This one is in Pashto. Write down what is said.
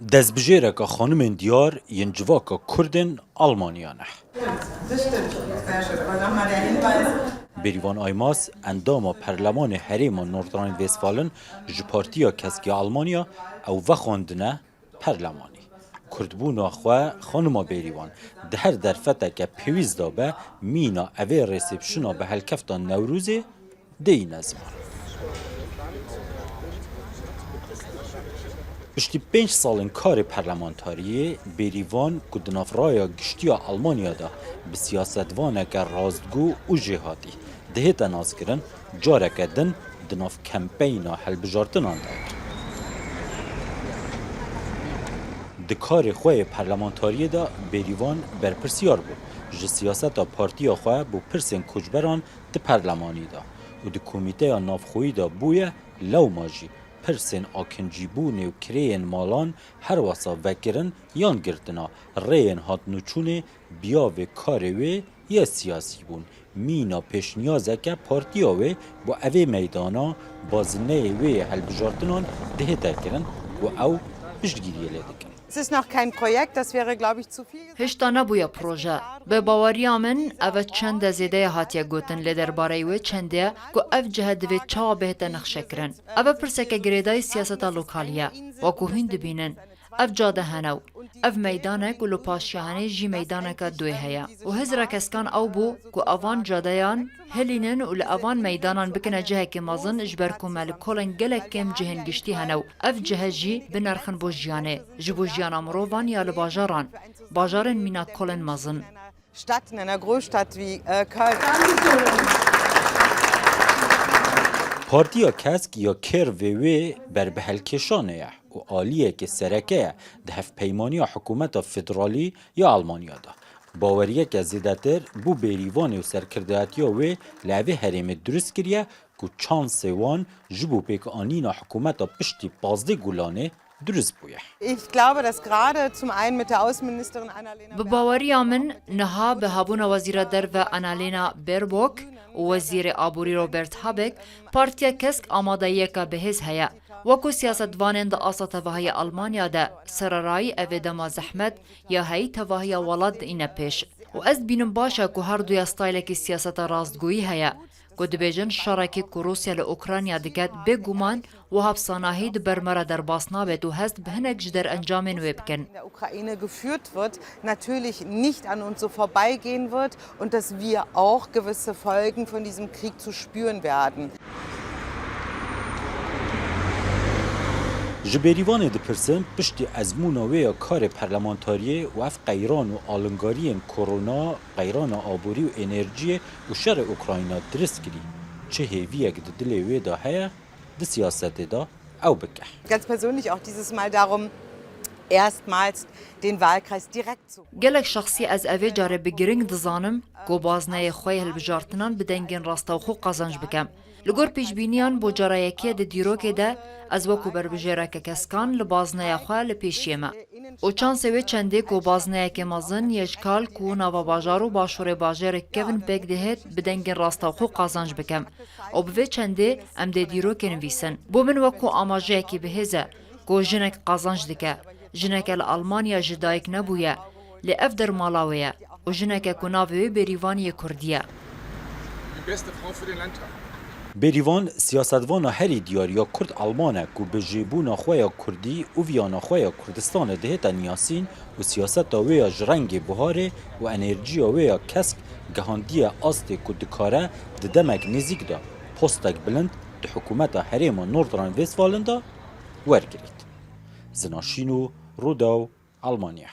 دزبجیرک خانم دیار ینجواک کردن آلمانیانه. بریوان آیماس اندام پرلمان حریم نوردران وستفالن جپارتیا کسکی آلمانیا او وخوندنه پرلمانی. کردبون آخواه خانم بریوان ده هر درفته که پیویز دابه مینا اوه ریسپشنا به هلکفتان نوروزی دی نزمان. پشتی 5 سالن کار پرلمانتاریه بریوان که دنافرای گشتی آلمانیا دا به سیاستوانه که راستگو و جهادی دهیت ناز کرن جاره کدن دناف کمپینا هلبجارتنان داید. دکار خواه پرلمانتاریه دا بریوان برپرسیار بود. جه سیاست پارتیا خواه بو پرسین کجبران ده پرلمانی دا و ده کمیته نافخویی دا بویه لو ماجی پرسین آکنجی بونه و کرین مالان هر واسا وکرن یان گردنا رین هات نوچونه بیا و کاروی یا سیاسی بون مینا پیش نیازه که پارتیا و با اوه میدانا بازنه و هلبجارتنان ده تکرن و او بشگیریه لیدکن. Es ist noch kein Projekt, das wäre, glaube ich, zu viel. هشتا نبویا پروژه. به باوریا من او چند زیده هاتیه گوتن لیدر باره و چنده که او جهد دوی چا بهت نخشه کرن. او پرسه که گریدای سیاست لوکالیه و که هند بینن. او جاده هنو. او میدانه که لپاشیانه جی میدانه که دوی هیا. و هزر کسکان او بو که اوان جادهان هلینن و لأوان میدانان بکنه جهه که مازن اجبر کمال کلن گلک کم جهن گشتی هنو. او جهه جی بنرخن بو جیانه. جبو جیان امروان یا لباجاران. باجارن مینا کلن مازن. Stadt in einer Großstadt wie Köln. پارتیا کسک یا کر وی بر به هلکشانه و آلیه که سرکه ده هف پیمانی حکومت فدرالی یا آلمانیا دا. باوریه که زیدتر بو بریوان و سرکردهاتی و لعوه حریم درست کریه که چان سوان جبو پیک آنینا حکومت پشتی 15 گلانه درست بویه. Ich glaube, dass gerade zum einen mit der Außenministerin Annalena به باوریا من نها به هبون وزیر در و آنالینا بربوک و وزیر آبوری روبرت هابک پارتیا کسک آماده یکا بهز هیا وکو سیاستوانین دا آسا تواهی آلمانیا دا سررای اویدما زحمت یا هی تواهی ولاد اینه پیش و از بینم باشه که هر دوی استایل که سیاست راستگویی هیا که دبیجن شرکی که روسیا لأوکرانیا دکت بگومان و هبساناهی دبرمره در باسنابت و هست به هنک جدر انجامین ویبکن. in der Ukraine geführt wird, natürlich nicht an uns so vorbeigehen wird und dass wir auch gewisse Folgen von diesem Krieg zu spüren werden. جبریوان دپرسن پشتی ازمونا و کار پرلمانتاریه و اف قیران و آلنگاری کرونا، قیران آبوری و انرژی و شر اوکراینا درست کری. چه هیویه که دلی وی دا هیا ده سیاست دا او بکه. Ganz persönlich auch dieses Mal darum, erstmals den Wahlkreis direkt zu. گلک شخصی از اوی جاره بگرنگ دزانم گو بازنه خوی هلبجارتنان بدنگین راستا و خو قازنج بکم. لگور پیشبینیان بو جاره یکی ده دیروکه ده از وکو بربجره که کسکان لبازنه خواه لپیشیمه. او چان سوی چنده گو بازنه که مازن یجکال کو نوا باجارو باشور باجر کون بگ دهت بدنگین راستا و خو قازنج بکم. او بوی چنده ام ده دیروکه نویسن. بو من وکو آماجه که بهزه گو جنک قازنج دکه. جنک الالمانیا جدایک نبویه لأف در مالاویه و جنک کناوی بریوانی کردیه. بریوان سیاستوان هری دیاریا کرد آلمانه که به جیبون خواه کردی و ویانا خواه کردستان دهت نیاسین و سیاست ویا جرنگ بهاره و انرژی ویا کسک گهاندی آست که دکاره دمک نزیک دا پستک بلند ده حکومت حریم نوردران وستفالن دا ورگرید. زناشینو روداو آلمانیا